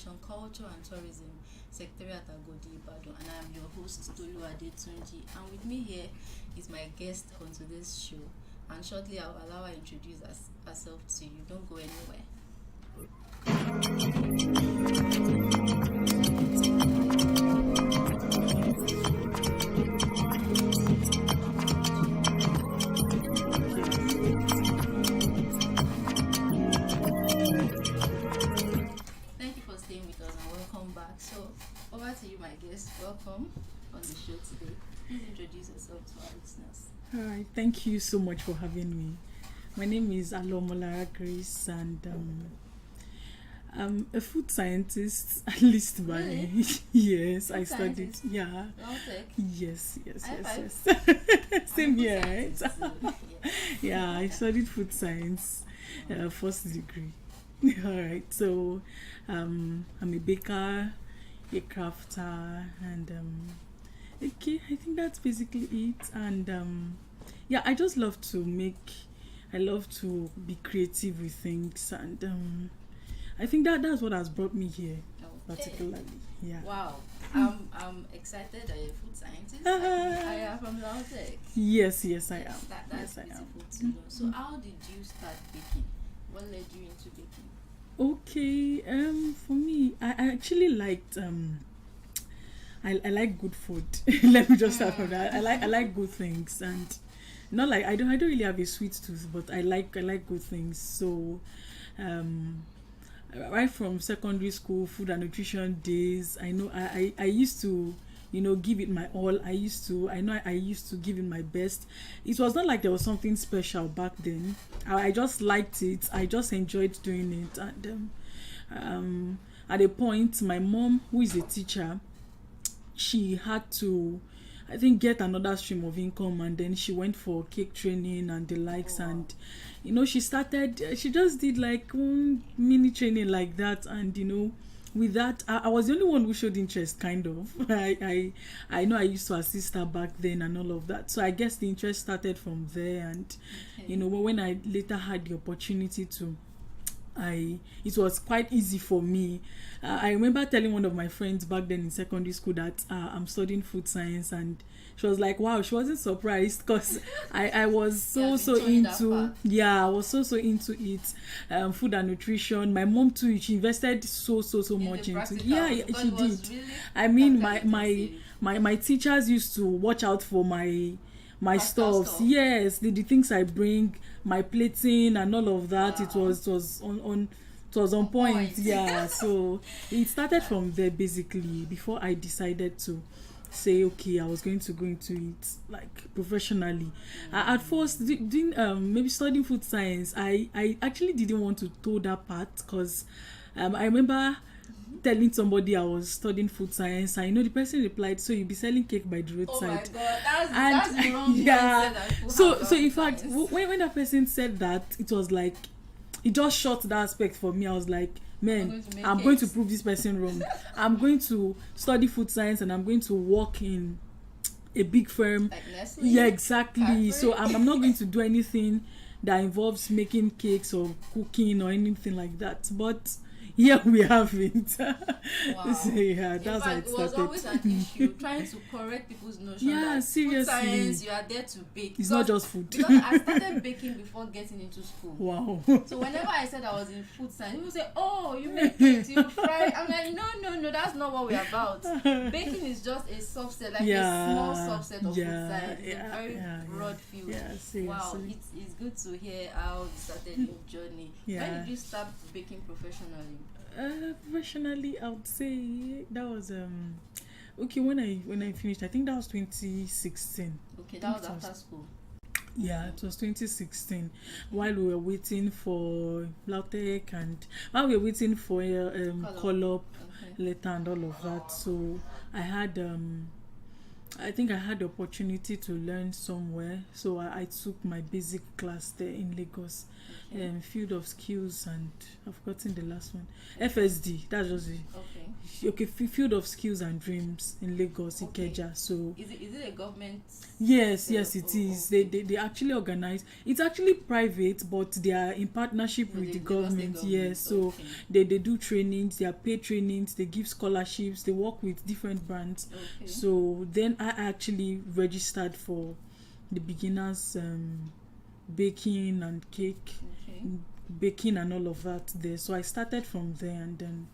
Education, Culture and Tourism, Secretariat Agodi Ibadan, and I'm your host, TOLU ADETUNJI. And with me here is my guest on today's show. And shortly I'll allow her to introduce herself to you. Don't go anywhere. Thank you for staying with us and welcome back. So over to you, my guest. Welcome on the show today. Please introduce yourself to our listeners. All right, thank you so much for having me. My name is OMOLARA Grace, and I'm a food scientist, at least by Really? yes, Food I studied. scientist? Yeah, Tech. yes. High five. Same here, Food right? scientist, so, Yeah, I studied food science, first degree. All right, so I'm a baker, a crafter, and okay, I think that's basically it. And yeah, I just love to I love to be creative with things, and I think that's what has brought me here, Okay. particularly. Yeah. Wow. I'm excited that you're a food scientist. I am from Tech. Yes, I am. That's Yes, I am. beautiful to know. So how did you start baking? What led you into baking? Okay. For me, I actually liked I like good food. Let me just start from that. I like good things, and not like I don't really have a sweet tooth, but I like good things. So right from secondary school, food and nutrition days, I know I used to give it my all. I used to give it my best. It was not like there was something special back then. I just liked it. I just enjoyed doing it. And at a point, my mom, who is a teacher, she had to, I think, get another stream of income, and then she went for cake training and the likes. Oh, wow. And she just did like one mini training like that, and with that, I was the only one who showed interest, kind of. I know I used to assist her back then and all of that, so I guess the interest started from there. And Okay. when I later had the opportunity to, it was quite easy for me. I remember telling one of my friends back then in secondary school that I'm studying food science, and she was like, wow, she wasn't surprised, because I was so enjoying that into part. I was so into it, food and nutrition. My mom too, she invested so In much the into practical, she because it was did. really I mean, practical intensive. my teachers used to watch out for my Practical stuffs. stuff. Yes, the things I bring, my plating and all of that. Wow. It was on point. point. Yeah. So it started from there, basically, before I decided to say, okay, I was going to go into it like professionally. At first, doing maybe studying food science, I actually didn't want to toe that part, because I remember telling somebody I was studying food science. I know the person replied, so you'll be selling cake by the Oh my roadside. god, that's the wrong mindset Yeah. that people So have in about fact, science. when that person said that, it was like, it just shot that aspect for me. I was like, man, I'm going to prove this person wrong. I'm going to study food science, and I'm going to work in a big firm. Like Nestle? Yeah, exactly. Cadbury? So I'm not going to do anything that involves making cakes or cooking or anything like that. But here we have it. Wow. So yeah, In that's how fact, it it was started. always an issue trying to correct people's notion Yeah, that seriously. food science, you are there to bake. It's not just food. Because I started baking before getting into school. Wow. So whenever I said I was in food science, people say, "Oh, you make cakes, you fry." I'm like, no, that's not what we're about. Baking is just a subset, like a small subset of food science. It's a very broad field. Yeah, seriously. Wow, it's good to hear how you started your journey. When Yeah. did you start baking professionally? Professionally, I would say that was okay when I finished. I think that was 2016. Okay, that was after school. Yeah, it was 2016. While we were waiting for Lautech, and while we were waiting for call up Okay. letter and all of that. So I had I think I had the opportunity to learn somewhere, so I took my basic class there in Lagos. Field of skills, and I've forgotten the last one. FSD. That's just it. Okay. Field of skills and dreams in Lagos, Ikeja. So is it a government? Yes, it is. They actually organize. It's actually private, but they are in partnership with the government. Yes, so they do trainings. They are paid trainings. They give scholarships. They work with different brands. So then I actually registered for the beginners baking and cake, baking and all of that there. So I started from there, and then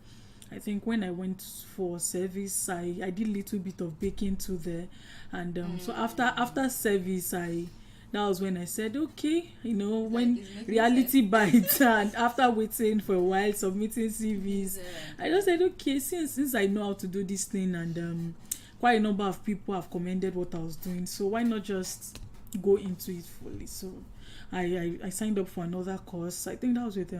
I think when I went for service, I did a little bit of baking too there, and so after service, that was when I said, okay, when reality bites, and after waiting for a while, submitting CVs, I just said, okay, since I know how to do this thing, and quite a number of people have commended what I was doing, so why not just go into it fully? So I signed up for another course. I think that was with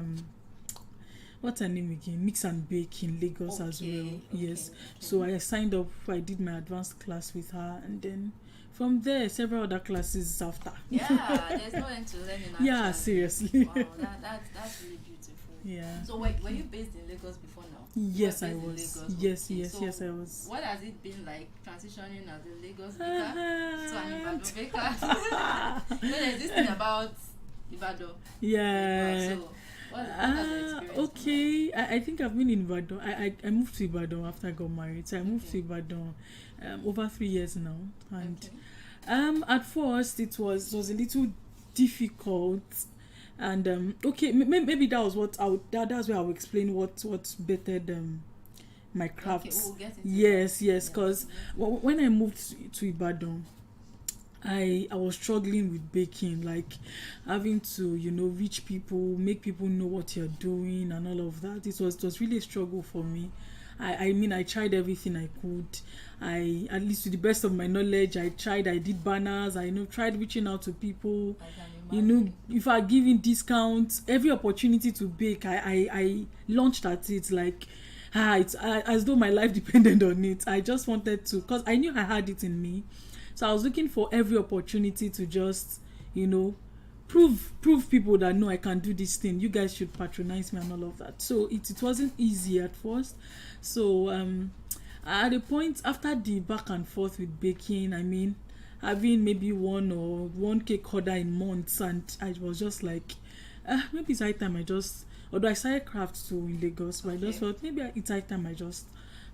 what's her name again? Mix and Bake in Lagos as well. Yes. So I signed up. I did my advanced class with her, and then from there several other classes after. Yeah, there's no end to learning. Actually. Yeah, seriously. Wow, that's really beautiful. Yeah. So were you based in Lagos before now? Yes, I was. Yes, I was. What has it been like transitioning as a Lagos baker to an Ibadan baker? There's this thing about Ibadan. Yeah. So what has the experience okay. I think I've been in Ibadan. I moved to Ibadan after I got married. So I moved to Ibadan over 3 years now. And at first it was a little difficult. And maybe that was that's where I'll explain what bettered my crafts. We'll get into yes, because when I moved to Ibadan, I was struggling with baking, like having to reach people, make people know what you're doing and all of that. It was really a struggle for me. I mean, I tried everything I could. At least to the best of my knowledge, I did banners. I tried reaching out to people. If I giving discounts, every opportunity to bake, I launched at it. Like, it's as though my life depended on it. I just wanted to, because I knew I had it in me. So I was looking for every opportunity to just, prove people that no, I can do this thing. You guys should patronize me and all of that. So it wasn't easy at first. So at a point after the back and forth with baking, I mean, having maybe one cake order in months, and I was just like, maybe it's high time I just, although I started crafts too in Lagos, but I just felt maybe it's high time I just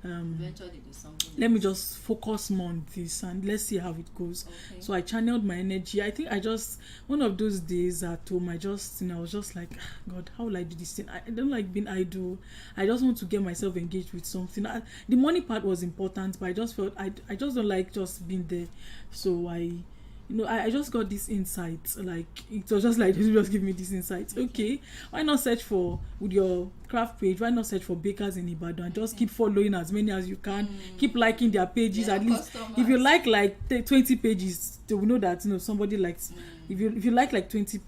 eventually do something. Let me just focus more on this and let's see how it goes. So I channeled my energy. I think I just, one of those days at home, I was just like, God, how will I do this thing? I don't like being idle. I just want to get myself engaged with something. The money part was important, but I just felt I just don't like just being there. So I just got this insight. Like, it was just like, just give me this insight. Okay, why not search for, with your craft page, why not search for bakers in Ibadan and just keep following as many as you can. Keep liking their pages. At least if you like 20 pages, they will know that somebody likes. If you like 20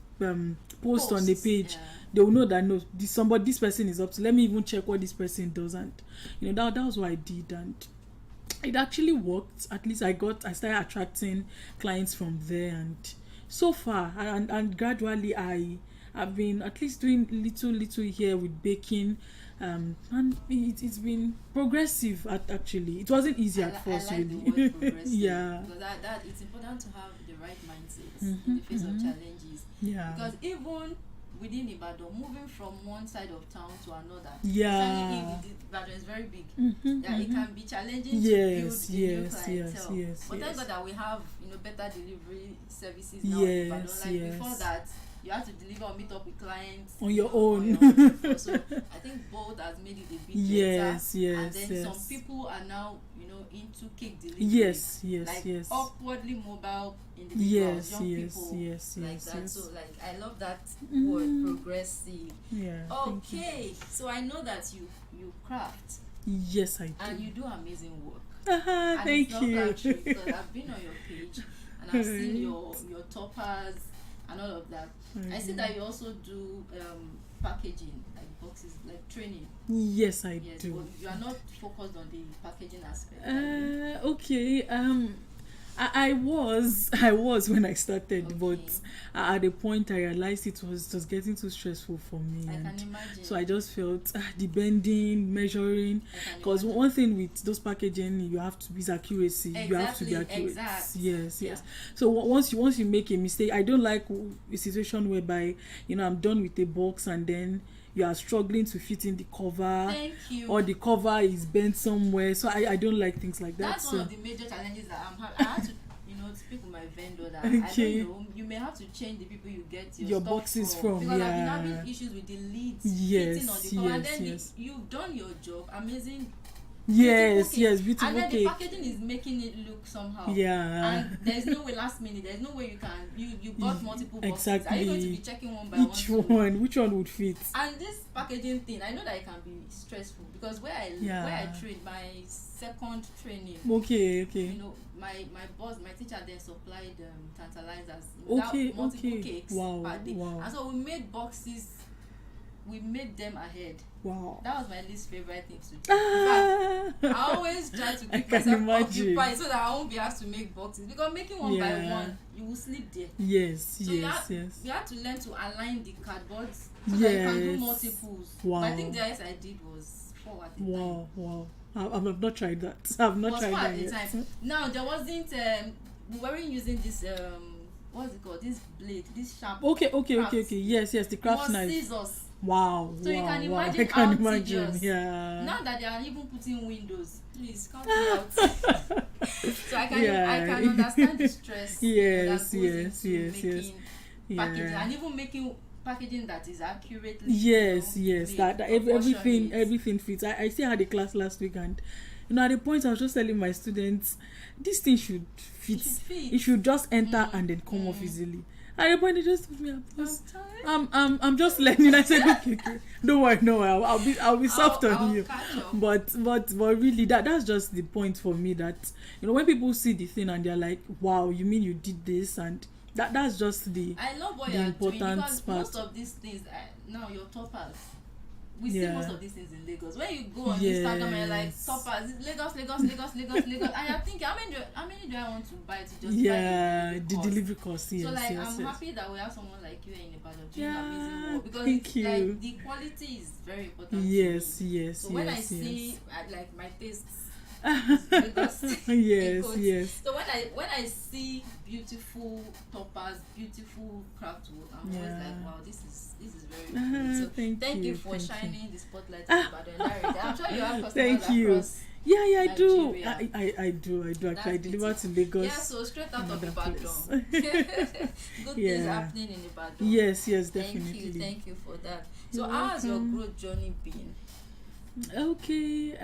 posts on the page, they will know that no, this person is up to. Let me even check what this person does, and that was what I did, and it actually worked. At least I started attracting clients from there, and so far and gradually I've been at least doing little here with baking, and it's been progressive. Actually, it wasn't easy at first, really. The word progressive. Yeah, because that it's important to have the right mindset in the face of challenges. Yeah, because even within Ibadan, moving from one side of town to another, Ibadan is very big. It can be challenging to build the new clientele. But thank God that we have better delivery services now in Ibadan. Before that, you have to deliver or meet up with clients on your own. So I think both has made it a bit better. And then some people are now into cake delivery. Upwardly mobile individuals, young people like that. So I love that word, progressive. Okay, so I know that you craft. Yes, I do. And you do amazing work. Thank you. Because I've been on your page and I've seen your toppers and all of that. I see that you also do packaging, like boxes, like training. Yes, I do. But you are not focused on the packaging aspect. Okay. I was when I started, Okay. but at the point I realized it was just getting too stressful for me. I and can imagine. so I just felt the bending, measuring. I can Because imagine. one thing with those packaging, you have to be accuracy. You have to be Exactly, accurate. exact. Yes, Yeah. yes. So once you make a mistake, I don't like a situation whereby I'm done with a box and then you are struggling to fit in the cover, Thank you. or the cover is bent somewhere. So I don't like things like that. That's So one of the major challenges that I'm having. I had to, speak with my vendor that Okay. I don't know. You may have to change the people you get Your stuff boxes from, because I've been yeah. having issues with the leads Yes, fitting on the cover, and yes, then yes. you've done your job, amazing. Yes, beautiful yes, cake, beautiful and then the cake. packaging is making it look somehow. Yeah. And there's no way last minute. There's no way you got multiple boxes. Exactly. Are you going to be checking one by Which one? which one would fit? And this packaging thing, I know that it can be stressful because where I trained, my second training, Okay. my boss, my teacher then supplied tantalizers, Okay, multiple okay. cakes Wow, per day. wow. And so we made boxes, we made them ahead. Wow. That was my least favorite thing to do. In fact, I always try to keep myself occupied so that I won't be asked to make boxes, because making one by one, you will sleep there. Yes, So yes. you have to learn to align the cardboards so that you can do multiples. Wow. But I think the highest I did was 4 at a time. Wow. I've not tried that. I've not Was tried 4 that at a yet. time. Now there wasn't we weren't using this what's it called? This blade, this sharp. Okay. craft. Yes, the craft It was knife. scissors. Wow. So you can wow. imagine I can how imagine. tedious. Yeah. Now that they are even putting windows, please count me out. So I can understand the stress. Yes, that goes yes, into yes. making packaging, Yeah. and even making packaging that is accurately. Yes, made, that everything proportionate. fits. I still had a class last week, and at the point I was just telling my students, this thing should fit. It should just enter and then come off easily. At the point they just told me, I'm just learning. I said, okay, don't worry, no, I'll be soft on you. But really, that's just the point for me, that when people see the thing and they're like, wow, you mean you did this? And that's just the I love what the you're important doing, because part. most of these things now your toppers. We see most of these things in Lagos. When you go on Yes. Instagram and you're like, toppers, Lagos, and you're thinking, how many do I want to buy to just buy the delivery cost? Yes, so like yes, I'm yes. happy that we have someone like you in Ibadan doing Yeah, amazing work, because thank it's you. like the quality is very important. Yes, to me. yes, So when I yes, see yes. like my tastes, Lagos, Yes, Lagos. yes. So when I see beautiful toppers, beautiful craft work, I'm always like, wow, this is very good. So Thank you you, for thank shining the spotlight on Ibadan and that regard. I'm sure you have customers Thank you. across. Yeah, I do. Nigeria. I do. Actually, That's I deliver to Lagos. Yeah, so straight out of another Ibadan. place. Good Yeah. things happening in Ibadan. Yes, definitely. Thank you for that. So You're how has your welcome. growth journey been? Okay.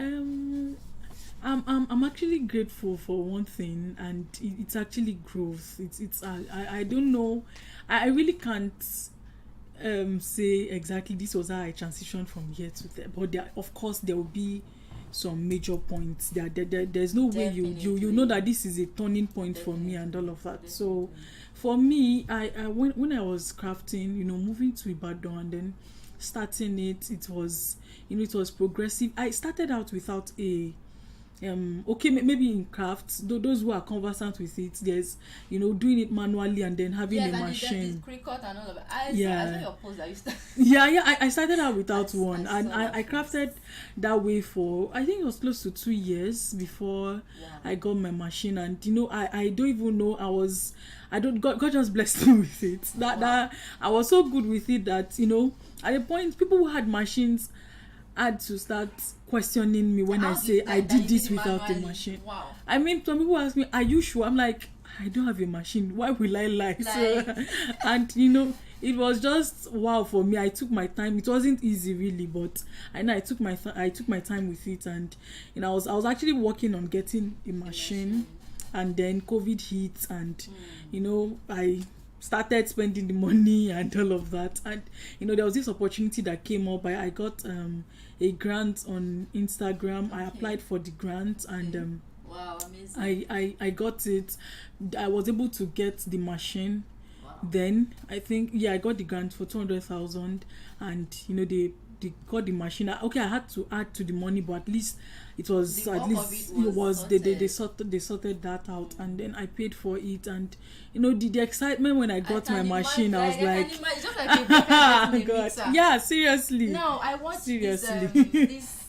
I'm actually grateful for one thing, and it's actually growth. I don't know. I really can't say exactly this was how I transitioned from here to there, but of course there will be some major points. There's no way you know that this is a turning point for me and all of that. So for me, I when I was crafting, moving to Ibadan and then starting it was it was progressive. I started out without a maybe in crafts, those who are conversant with it, there's doing it manually and then having a machine. Cricut and all of it. I saw your post that you started. I started out without one, and I crafted that way for, I think it was close to 2 years before I got my machine. And I don't even know, God just blessed me with it, that I was so good with it that at the point people who had machines had to start questioning me when I say I did this without a machine. Wow. I mean, some people ask me, are you sure? I'm like, I don't have a machine. Why will I lie? So, and it was just wow for me. I took my time. It wasn't easy really, but I know I took my time with it. And I was actually working on getting a machine, and then COVID hit, and I started spending the money and all of that. And there was this opportunity that came up. I got a grant on Instagram. I applied for the grant, and wow, amazing. I got it. I was able to get the machine. Wow. Then I think I got the grant for 200,000, and they they got the machine. Okay, I had to add to the money, but at least it was The at work of least it was they sorted that out, and then I paid for it. And the excitement when I got my machine, I was like, it's just like a baker getting a God, mixer. yeah, seriously. Now I watched Seriously. this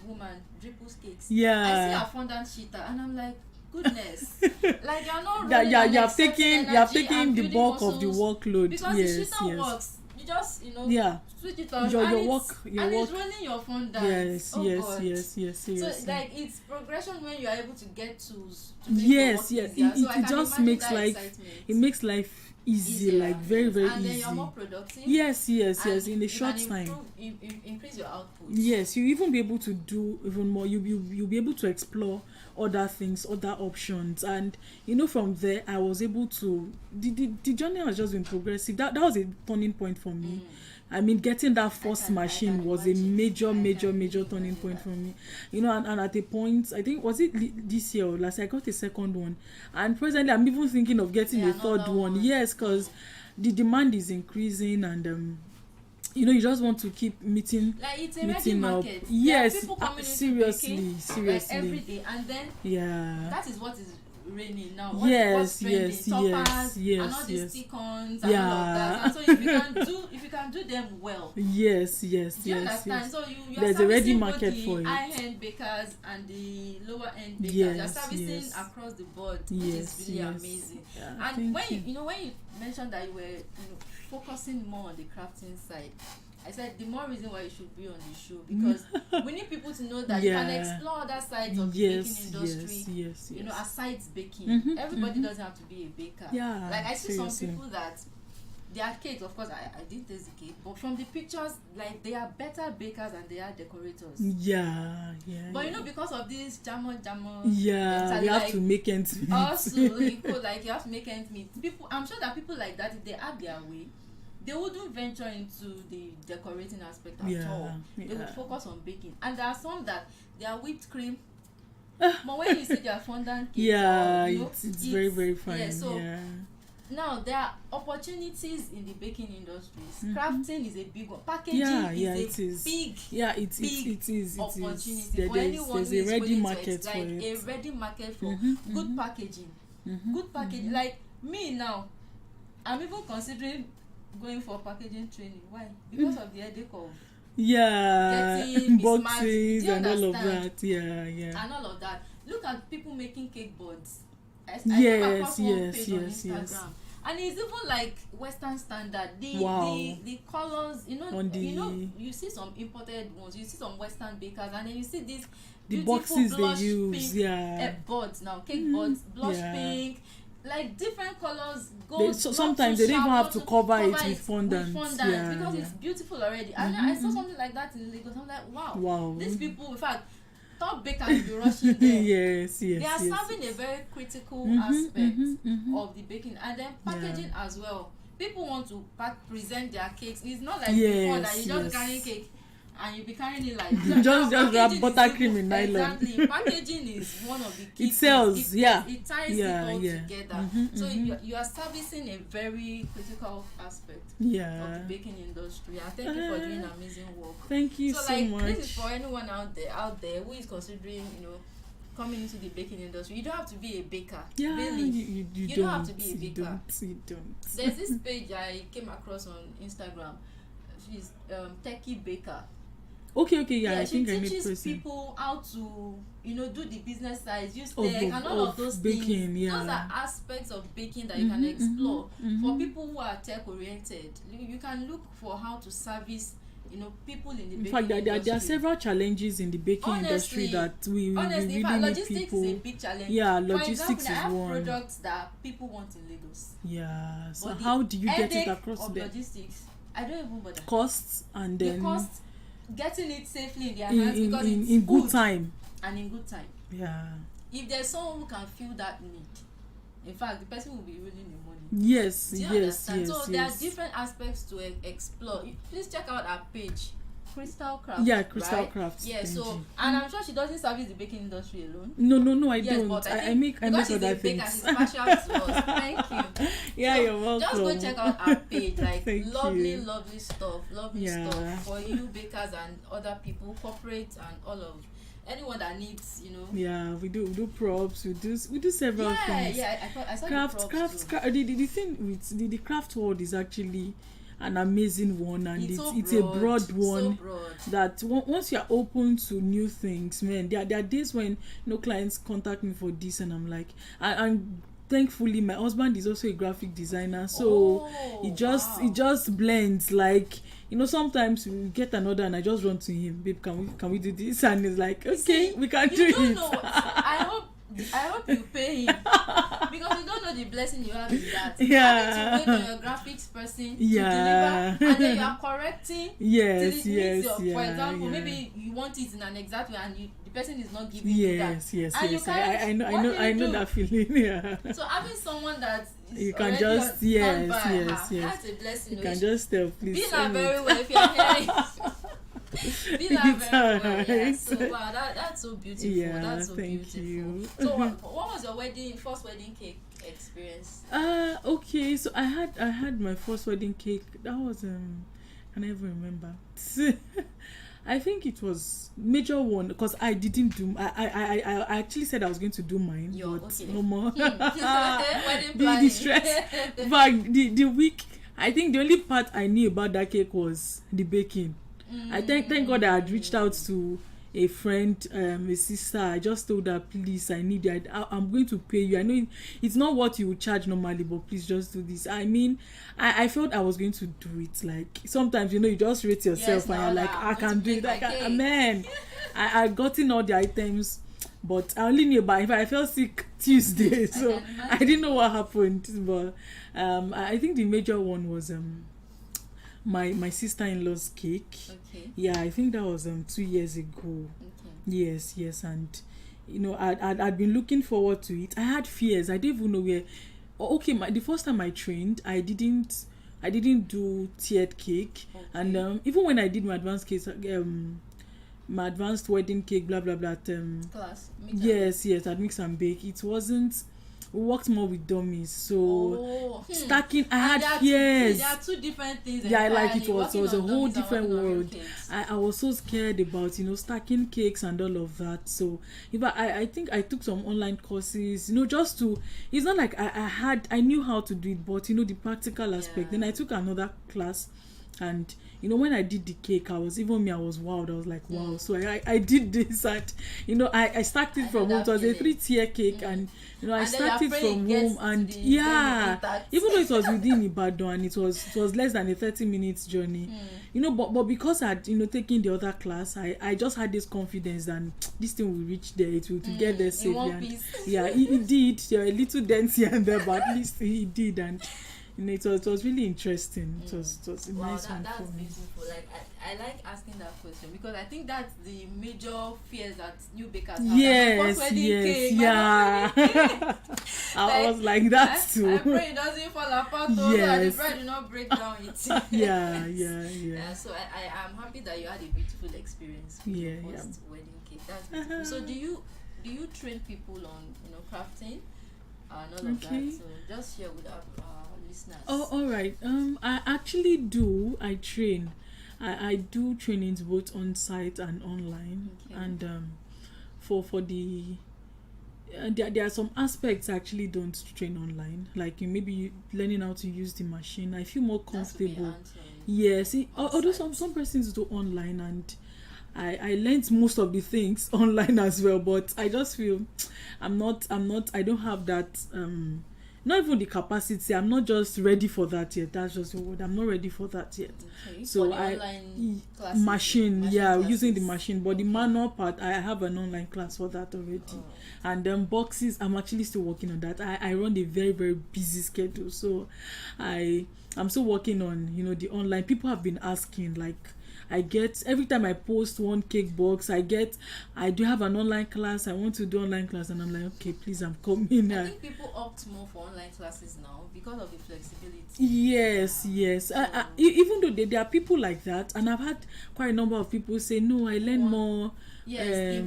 woman Dripple's Cakes. Yeah. I see her fondant sheeter and I'm like, goodness. Like you're not That running you on have taken the bulk of the workload. because Yes, the sheeter yes. works. You just Yeah. switch it on Your and work- it's running your fondant. Yes, Oh, yes, God. yes, seriously. So like it's progression when you are able to get tools to make Yes, your yes. work easier. So I It can just imagine makes that life excitement. easy, Easier, like very, yes. very and easy. then you're more productive. Yes, yes, and yes. In a you short can time. increase your output. Yes, you even be able to do even more. You'll be able to explore other things, other options, and from there I was able to. The journey has just been progressive. That was a turning point for me. I mean, getting that first machine was a major turning point for me. And at a point, I think was it this year or last year, I got a second one, and presently I'm even thinking of getting a third another one. one. Yes, because the demand is increasing, and you just want to keep meeting Like it's a ready meeting up. market. Yes, there are people coming into seriously, baking, seriously. like every day, and then Yeah. that is what is raining now. Yes, What's trending? yes, Toppers yes, and all these yes. stick-ons and all of that. And so if you can do them well. Yes, Do you understand? yes. So you're There's a ready servicing market both for the it. high-end bakers and the lower-end bakers. Yes, You're servicing yes. across the board, which Yes, is really yes. amazing. Yeah, And thank when you mentioned that you were focusing more on the crafting side, I said the more reason why you should be on the show, because we need people to know that you can explore other sides of the baking industry. Yes. Aside baking, Mhm, everybody doesn't have to be a baker. Yeah, like I see seriously. some people that their cakes, of course I didn't taste the cake, but from the pictures, like they are better bakers and they are decorators. Yeah. But because of this jammer, yeah, we have to make ends meet. also you have to make ends meet. People, I'm sure that people like that, if they had their way, they wouldn't venture into the decorating aspect at all. They would focus on baking. And there are some that they are whipped cream. But when you see their fondant cake, it's very, very fine. Yeah, so now there are opportunities in the baking industries. Crafting is a big one. Packaging is big opportunity for anyone who is willing to expect a ready market for good packaging. Good packaging. Like me now, I'm even considering going for packaging training. Why? Because of the headache of getting boxes and all of that. Yeah. And all of that. Look at people making cake boards. I Yes, came across one yes, page on yes, Instagram. yes. And it's even like Western standard. The colors, you see some imported ones, you see some Western bakers, and then you see these The beautiful boxes they blush use, pink boards now, cake boards, blush pink, like different colors. Gold, sometimes they don't even have to cover it with fondant. Because it's beautiful already. And I saw something like that in Lagos. I'm like, wow. These people, in fact, top bakers will be rushing there. yes. They are serving a very critical aspect of the baking, and then packaging as well. People want to present their cakes. It's not like before that you just carry cake and you be carrying it like just wrap buttercream in nylon. Exactly. Packaging is one of the key it sells things. It ties it all together. So you are servicing a very critical aspect of the baking industry. And thank you for doing amazing work. Thank you so much. This is for anyone out there who is considering coming into the baking industry. You don't have to be a baker. Really. You don't have to be a baker. You don't. There's this page I came across on Instagram. She's Techie Baker. Okay, yeah, I think I need She teaches person. people how to, do the business side, use tech, and all of those baking, things. yeah. Those are aspects of baking that you can explore. For people who are tech oriented, you can look for how to service, people in the baking industry. In fact, there are several challenges in the baking industry that we really need logistics people. is a big challenge. Yeah, For logistics example, I have is one. products that people want in Lagos. Yeah. So But how do you get it across of there? logistics, I don't even bother. Costs and then the cost, getting it safely in their hands because it's in good time. And in good time. Yeah. If there's someone who can feel that need, in fact, the person will be ruling the money. Yes, Do you understand? So there are different aspects to explore. Please check out our page. Crystal Craft. Yeah, Crystal right? Craft. Yeah, so Tunji. and I'm sure she doesn't service the baking industry alone. No, I Yes, don't. but I make other she's a baker, things. she's partial to us. Thank you. Yeah, So, you're welcome. just go check out our page. Like Thank lovely, you. lovely stuff. Lovely Yeah. stuff for you bakers and other people, corporate and all of anyone that needs, Yeah, we do props. We do several things. Yeah, I saw Crafts. the props too. The thing with the craft world is actually an amazing one, and it's a broad one. So broad. That once you're open to new things, man, there are days when clients contact me for this, and I'm like, and thankfully my husband is also a graphic designer, so it just blends. Like, sometimes we get an order and I just run to him, babe, can we do this? And he's like, okay, see, we can do you don't it. know. I hope you pay him because you don't know the blessing you have in that. Yeah. Having to wait on your graphics person Yeah. to deliver, and then you are correcting. Yes, till it meets yes, your, yeah. For example, yeah. maybe you want it in an exact way, and the person is not giving you that. Yes. And you can't, I know that feeling. Yeah. So having someone that is You can already just on standby, yes. that's a blessing. You can just tell, please. Be not very well if you're hearing. Be not It's very well. Yeah. alright. So wow, that's so beautiful. Yeah, That's so thank beautiful. you. So what was your first wedding cake experience? Okay, so I had my first wedding cake. That was can I even remember? I think it was major one because I didn't do. I actually said I was going to do mine, but no more. Wedding the planning. stress. But the week, I think the only part I knew about that cake was the baking. I thank God I had reached out to a friend, a sister. I just told her, please, I need it. I'm going to pay you. I know it's not what you would charge normally, but please just do this. I mean, I felt I was going to do it. Like sometimes, you just rate yourself and you're like, I can do it. Like, man, I gotten all the items, but I only knew about it. I felt sick Tuesday, so I didn't know what happened. But I think the major one was my sister-in-law's cake. Okay. Yeah, I think that was 2 years ago. Okay. Yes, and I'd been looking forward to it. I had fears. I didn't even know where. Okay, the first time I trained, I didn't do tiered cake, Okay. and even when I did my advanced cake, my advanced wedding cake, blah blah blah. Class. Yes, I'd mix and bake. It wasn't. We worked more with dummies, so stacking. I had fears. There are two different things. Yeah, like it was a whole dummies and different working on real world. cakes. I was so scared about stacking cakes and all of that. So I think I took some online courses, just to. It's not like I knew how to do it, but the practical aspect. Yeah. Then I took another class, and when I did the cake, I was wowed. I was like, wow. So I did this, and I stacked it from home. It was a 3-tier cake, and I stacked it from home, and even though it was within Ibadan and it was less than a 30 minutes journey, but because I'd taken the other class, I just had this confidence that this thing will reach there, it will get there safely. And yeah, it did. There were a little dents here and there, but at least it did, and it was really interesting. It was a nice one that's for me. beautiful. Like I like asking that question because I think that's the major fears that new bakers have. Yes, cake, yeah. I was like that too. I pray it doesn't fall apart. Yes. The bread will not break down it. Yeah. So I am happy that you had a beautiful experience with your first wedding cake. That's beautiful. So do you train people on crafting and all of that? So just share with our listeners. Oh, all right. I actually do. I train. I do trainings both on site and online. Okay. And for the there are some aspects I actually don't train online, like maybe learning how to use the machine. I feel more comfortable. Yes, although some persons do online, and I learned most of the things online as well, but I just feel I don't have that not even the capacity. I'm not just ready for that yet. That's just the word. I'm not ready for that yet. Okay. So machine, classes. using the machine, but the manual part, I have an online class for that already. And then boxes, I'm actually still working on that. I run a very, very busy schedule, so I'm still working on the online. People have been asking, like, I get every time I post one cake box, I do have an online class. I want to do online class, and I'm like, okay, please, I'm coming. I think people opt more for online classes now because of the flexibility. Yes. Even though there are people like that, and I've had quite a number of people say, no, I learn more. Yes,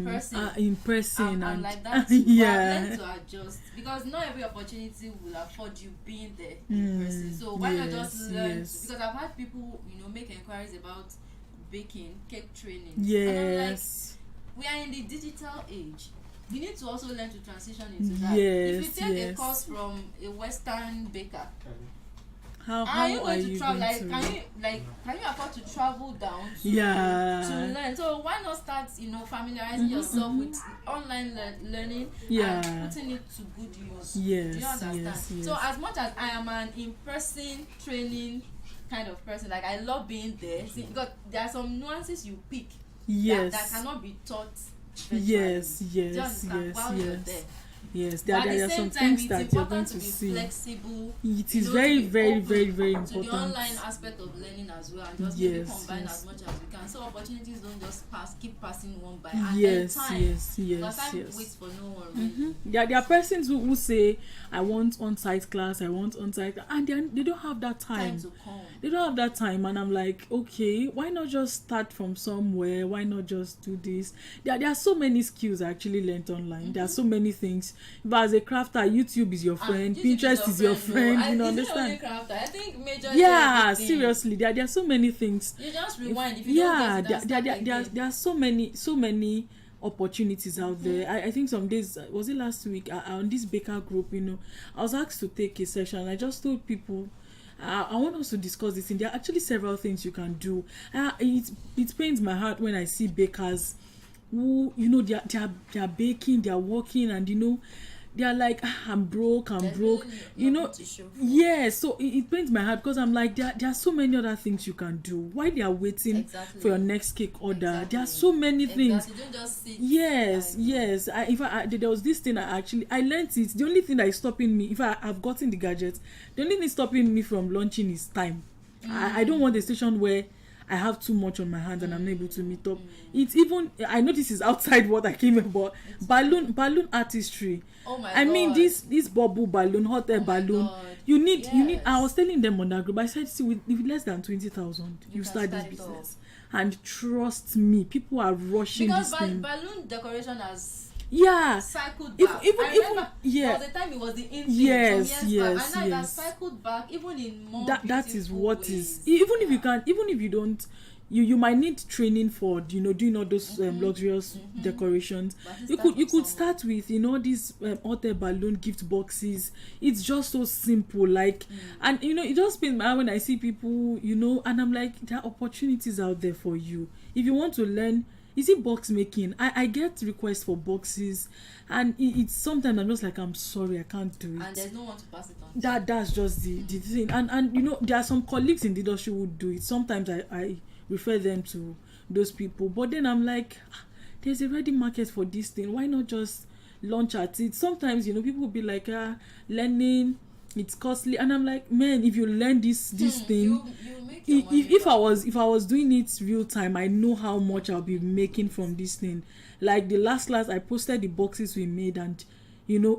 in person, and like that too. Yeah. But learn to adjust, because not every opportunity will afford you being there in person. So why not just learn? Because I've had people, make inquiries about baking, cake training. Yes. And I'm like, we are in the digital age. You need to also learn to transition into that. Yes. If you take a course from a Western baker, how are you are going to you travel? going Like, to... can you afford to travel down to learn? So why not start, familiarizing yourself with online learning and putting it to good use? Yes. Do you understand? Yes. So as much as I am an in-person training kind of person, like I love being there, because there are some nuances you pick that cannot be taught virtually. Yes. While you're there. Yes, there are some things that you're going to see. Flexible. It is very, very, very, very important. To the online aspect of learning as well, and just maybe combine as much as we can. So opportunities don't just keep passing one by. And yes. Time waits for no one. Really. There are persons who say, I want on-site class, and they don't have that time. To come. They don't have that time, and I'm like, okay, why not just start from somewhere? Why not just do this? There are so many skills I actually learned online. There are so many things. But as a crafter, YouTube is your friend, Pinterest is your friend. No, understand? I think major. Yeah, seriously, there are so many things. You just rewind if you don't get it. There are so many opportunities out there. I think some days, was it last week, on this baker group, I was asked to take a session. I just told people, I want us to discuss this, and there are actually several things you can do. It pains my heart when I see bakers who they are baking, they are working, and they are like, I'm broke, yes. So it pains my heart, because I'm like, there are so many other things you can do. Why they are waiting for your next cake order? There are so many things. You don't just sit. Yes. There was this thing I learned it. The only thing that is stopping me, if I've gotten the gadget, the only thing stopping me from launching is time. I don't want a station where I have too much on my hands and I'm not able to meet up. It's even, I know this is outside what I came about, balloon artistry. Oh my God. Mean this bubble balloon, hot air balloon. God. You need. I was telling them on that group, I said, see, with less than 20,000, you start this business. And trust me, people are rushing this thing. Because balloon decoration has cycled back. There was a time it was the in thing. Yes. And now it has cycled back, even in more that is what ways. Is even if you don't, you might need training for doing all those luxurious decorations. You could start with these hot air balloon gift boxes. It's just so simple, like and it just pains my heart when I see people and I'm like, there are opportunities out there for you if you want to learn. Is it box making? I get requests for boxes, and it's sometimes I'm just like, I'm sorry, I can't do it. And there's no one to pass it on. That's just the thing. And there are some colleagues in the industry who do it. Sometimes I refer them to those people, but then I'm like, there's a ready market for this thing. Why not just launch at it? Sometimes people will be like, learning, it's costly, and I'm like, man, if you learn this thing, you make your money if I was doing it real time, I know how much I'll be making from this thing. Like the last class, I posted the boxes we made, and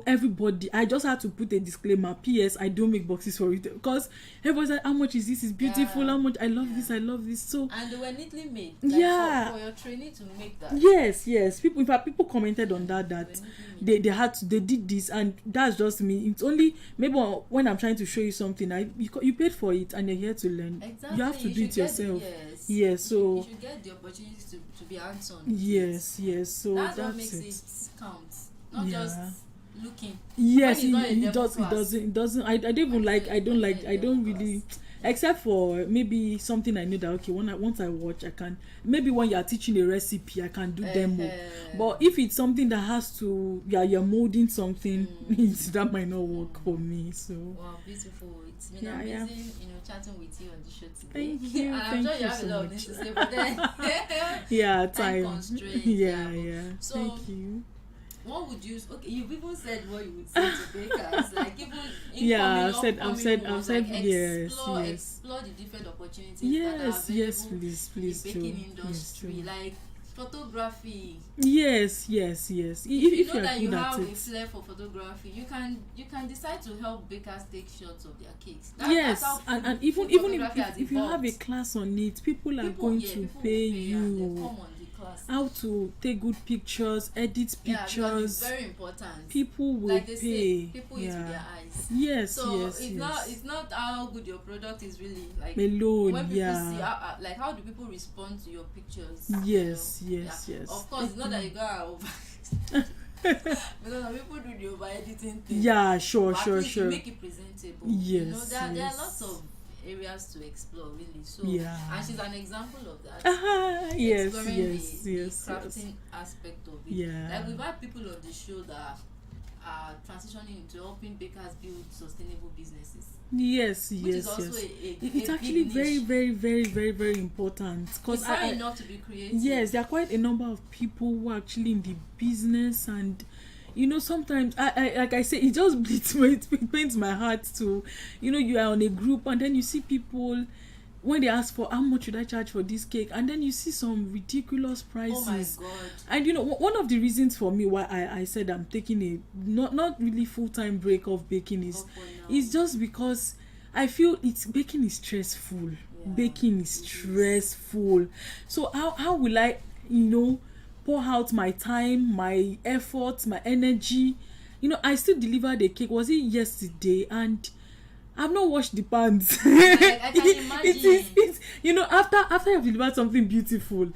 everybody, I just had to put a disclaimer, PS, I don't make boxes for retail, because everybody's like, how much is this? It's beautiful. How much? I love this. So and they were neatly made. For your training to make that. Yes. People commented on that they did this, and that's just me. It's only maybe when I'm trying to show you something, you paid for it and you're here to learn. Exactly. You have to do it yourself. Yes. So you should get the opportunity to be hands-on. Yes. So that's what makes it count. Not just looking. Yes, it doesn't. I don't really, except for maybe something I know that, okay, once I watch, I can, maybe when you are teaching a recipe, I can do demo. But if it's something that has to, you're molding something, that might not work for me. So wow, beautiful. It's been amazing, chatting with you on the show today. Thank you. And I'm sure you have a lot of things to say, but then time constraints. Yeah. So, thank you. what would you? Okay, you've even said what you would say to bakers, like even Yeah, incoming I've ones, said like yes, explore the different opportunities that are yes, available yes, please, in the baking true, yes, industry, true. like photography. Yes. If If you know you're that you good at have a it. flair for photography, you can decide to help bakers take shots of their cakes. Yes, That's how and food even photography has if you have a evolved. class on it, people are People, going yeah, to people will pay pay and they you come on the class. how to take good pictures, edit Yeah, because it's pictures. very important. People will Like they pay. say, people eat with their eyes. Yes, So yes, it's not how good your product is really, like Alone, when people yeah. see like how do people respond to your pictures. Yes, you know? yes, Yeah. yes. Of course, it's not that you go over because some people do the over editing thing. Yeah, sure, But at sure, least you sure. make it presentable. Yes, You know, there are yes. lots of areas to explore really. So Yeah. and she's an example of that. Yes, Exploring yes, the yes, crafting aspect of it. Yeah. Like we've had people on the show that are transitioning into helping bakers build sustainable businesses. Yes, Which is yes, also yes. a It's big actually niche. very important because It's not enough to be creative. yes, there are quite a number of people who are actually in the business, and sometimes I like I say, it just bleeds it pains my heart to you are on a group and then you see people when they ask for how much should I charge for this cake, and then you see some ridiculous prices. Oh my god. And one of the reasons for me why I said I'm taking a not really full-time break of baking is just because I feel baking is stressful. Baking is stressful. So how will I pour out my time, my effort, my energy? I still delivered a cake. Was it yesterday? And I've not washed the pans. I can imagine. It's after I've delivered something beautiful,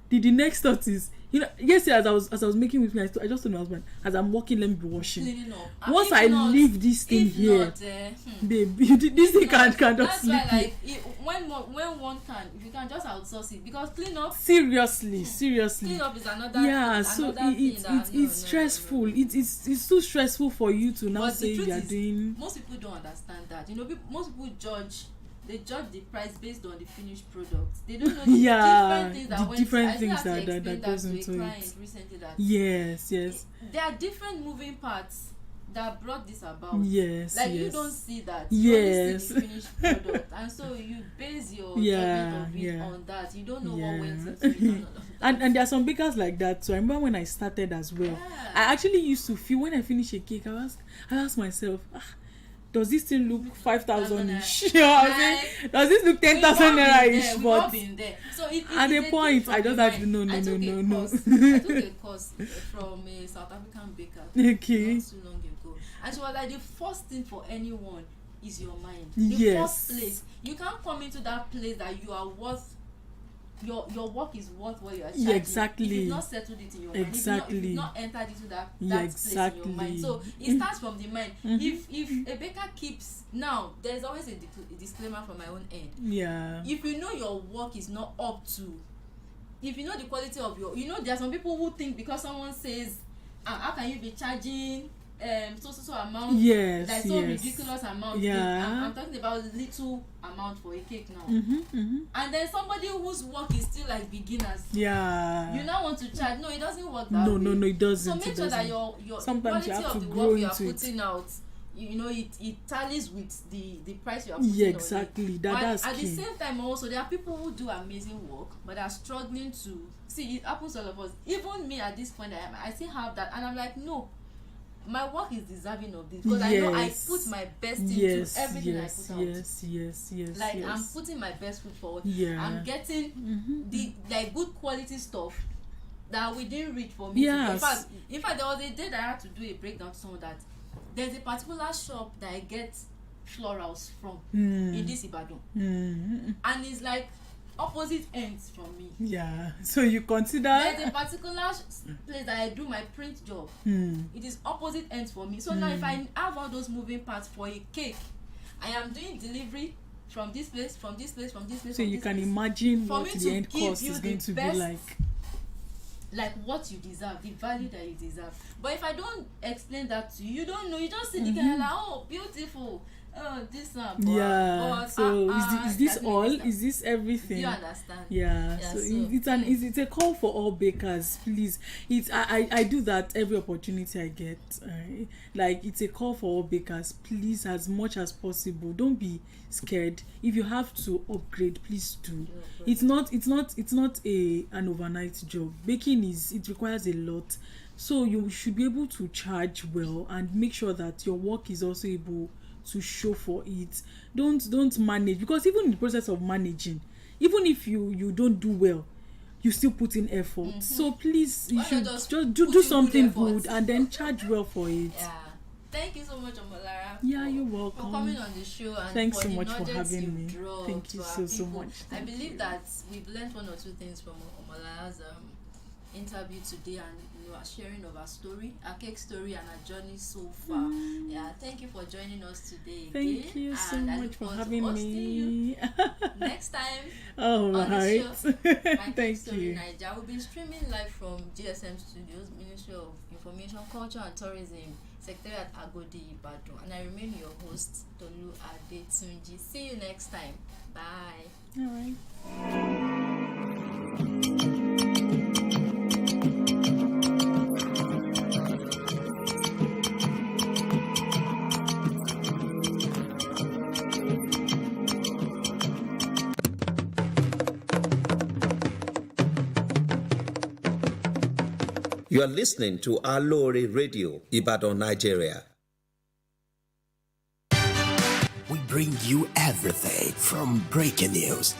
the next thought is yesterday as I was making with me, I just told my husband, as I'm walking, let me be washing. Cleaning up. Once I leave this thing here, babe, this thing can just that's sleep. why, like, when one can, if you can just outsource it, because clean up. Seriously. Clean up is another. Yeah, so it's stressful. It's too stressful for you to now say you are doing. Most people don't understand that. Most people judge the price based on the finished product. They don't know the different things that goes into it. Recently that yes, there are different moving parts that brought this about. Yes, like yes. you don't see that. Yes. You only see the finished product, and so you base your judgment of it on that. You don't know what went into it. And there are some bakers like that. So I remember when I started as well. I actually used to feel when I finish a cake, I ask myself, does this thing look 5,000-ish? Does this look 10,000 naira-ish? But so at a point, I just had to no. I took a course from a South African baker not too long ago, and she was like, the first thing for anyone is your mind. The first place. You can't come into that place that you are worth. Your work is worth what you are charging. Exactly. If you've not settled it in your mind, if you've not entered into that place in your mind. So it starts from the mind. If a baker keeps, now there's always a disclaimer from my own end. Yeah. If you know your work is not up to, if you know the quality of your, there are some people who think because someone says, how can you be charging so amount, like so ridiculous amount. I'm talking about little amount for a cake now. And then somebody whose work is still like beginners, you now want to charge. No, it doesn't work that way. No, it doesn't. So make sure that your sometimes quality you have of to the grow work you are into putting out, it tallies with the price you are putting on it. That's at key. the same time also, there are people who do amazing work but are struggling to see. It happens to all of us. Even me at this point, I still have that, and I'm like, no, my work is deserving of this, because I know I put my best into everything I put out. Like I'm putting my best foot forward. I'm getting the good quality stuff that within reach for me. In fact, there was a day that I had to do a breakdown to someone that there's a particular shop that I get florals from in this Ibadan, and it's like opposite ends from me. So you consider there's a particular place that I do my print job. It is opposite ends for me. So now if I have all those moving parts for a cake, I am doing delivery from this place, from this place, from this place. So you can imagine what the end cost is going to be like what you deserve, the value that you deserve. But if I don't explain that to you, you don't know. You just see the kind of like, oh, beautiful, Oh, this one. Yeah. So is this all? Is this everything? Do you understand? Yeah. So it's a call for all bakers, please. I do that every opportunity I get. Like it's a call for all bakers, please, as much as possible. Don't be scared. If you have to upgrade, please do. It's not an overnight job. Baking it requires a lot. So you should be able to charge well and make sure that your work is also able to show for it. Don't manage, because even in the process of managing, even if you don't do well, you still put in effort. So please, you should just do something good and then charge well for it. Yeah. Thank you so much, Omolara. Yeah, you're welcome. For coming on the show and thanks for so the much for nuggets having me. you Thank you so much. I believe that we've learned one or two things from Omolara's interview today, and our sharing of our story, our cake story, and our journey so far. Yeah, thank you for joining us today. Thank you so much for having me. Next time on the show, my thank story you. Nigeria will be streaming live from GSM Studios, Ministry of Information, Culture and Tourism, Secretariat Agodi, Ibadan. And I remain your host, TOLU ADETUNJI. See you next time. Bye. All right. You are listening to Alori Radio, Ibadan, Nigeria. We bring you everything from breaking news,